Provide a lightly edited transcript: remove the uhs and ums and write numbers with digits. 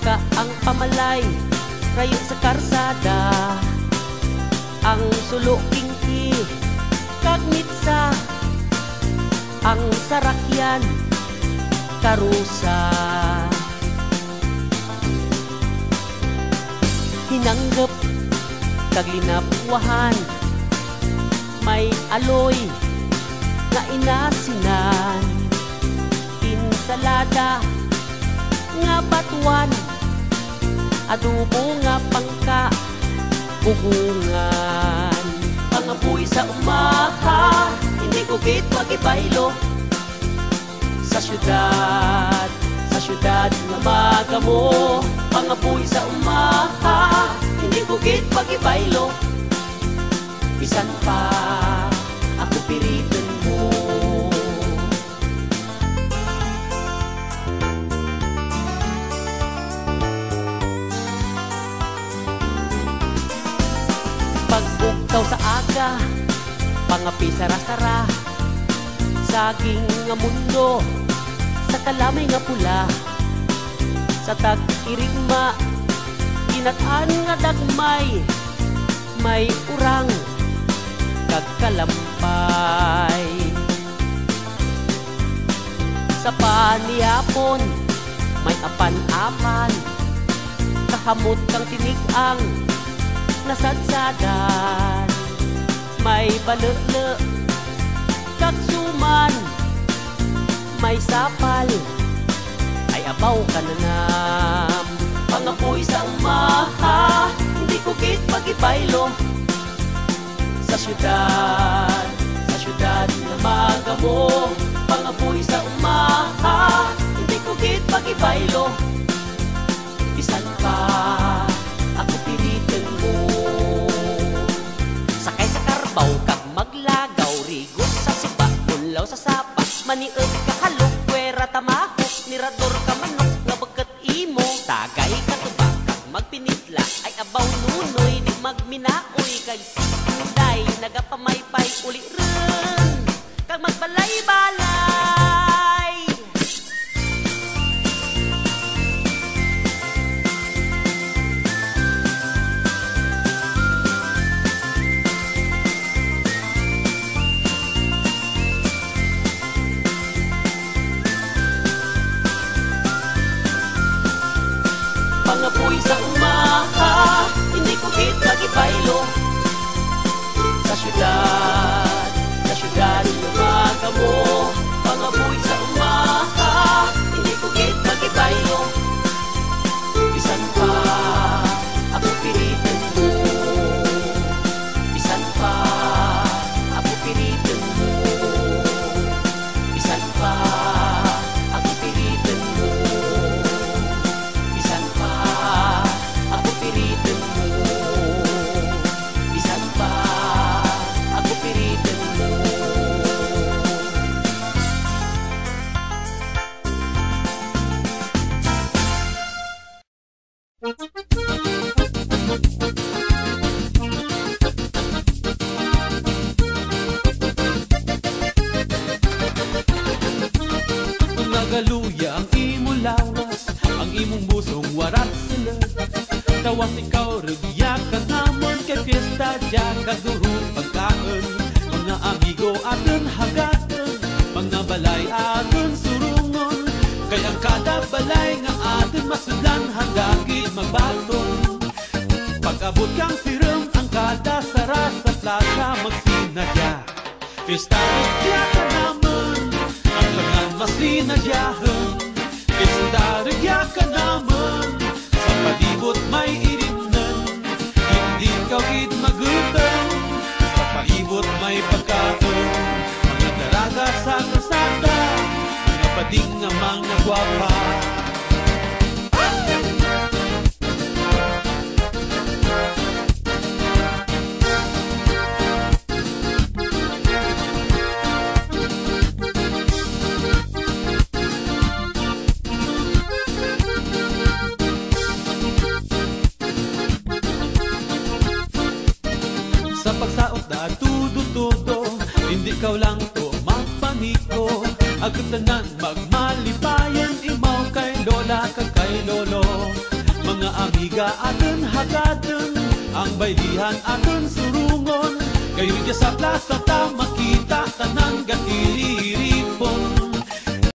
ka ang pamalay, rayo sa karsada. Ang sulukingki, kagnitsa, ang sarakyan, karusa. Hinanggap, kaglinapuhan, may aloy, nga inasinan. Insalada, nga batuan, adobo nga pangka, bugungan. Pangapoy sa umaha, hindi ko git magibaylo. Sa syudad nga magamo. Pangapoy sa umaha, hindi ko git magibaylo. Bisan pa, ako piritan mo. Pagbugtaw sa aga, pangapi sara-sara, saging nga mundo, sa kalamay nga pula. Sa tag-irigma, kinat-an nga dagmay, may urang, kagkalampay. Sa paniyapon, may apan-apan, kahamot kang tinigang, nasadsadan. May balele, kagsuman, may sapal, ay abaw ka na nam. Pangapoy sa umaha, hindi ko git magibaylo. Sa syudad na magamo. Pangapoy sa umaha, hindi ko git magibaylo. Bisan pa, ako piritan mo. Sakay sa karbaw, kag maglagaw, rigot sa suba, bunlaw sa sapa, manieg kahalok, kwera tamahok, mirador ka manok, nga bagkat imo, tagay ka tuba, kag magpinitla, ay abaw nunoy, di magminaoy, kay sikunday, nagapamaypay uli rin, kag magbalay-balay. Pangapoy sa umaha, hindi ko git magibaylo. Sa syudad na magamo. Pangapoy sa umaha, hindi ko git magibaylo. Bisan pa, ako piritan mo. Bisan pa, ako piritan mo. Bisan pa, ako piritan mo. Bisan pa, ako piritan mo. Bisan pa, ako piritan mo. Kung nagaluya ang imo lawas, ang imong busong warat sila. Tawas ikaw, ragya ka namon, kay fiesta dya kaduro pagkaan. Mga amigo aton hagaton, mga balay aton surungon. Kay ang kada balay nga aton masudan, hangagid magbaton. Pag-abot kang firm, ang kada sara sa plaza magsinadya. Fiesta dya ka namon, ang langan masinadyahan. Fiesta dya ka namon, sa palibot may irimnan. Hindi ka gid magutom, sa palibot may pagkaon. Mga daraga sa kalsada, mga bading nga mga gwapa. Sa pagsaot na tudo-tudo, hindi ikaw lang to magpaniko. Agad tanan magmalipayan, imaw kay lola kag kay lolo. amiga aton hagaden, ang baylihan aton surungon. Kayo dya sa plaza ta makita tanan gatiri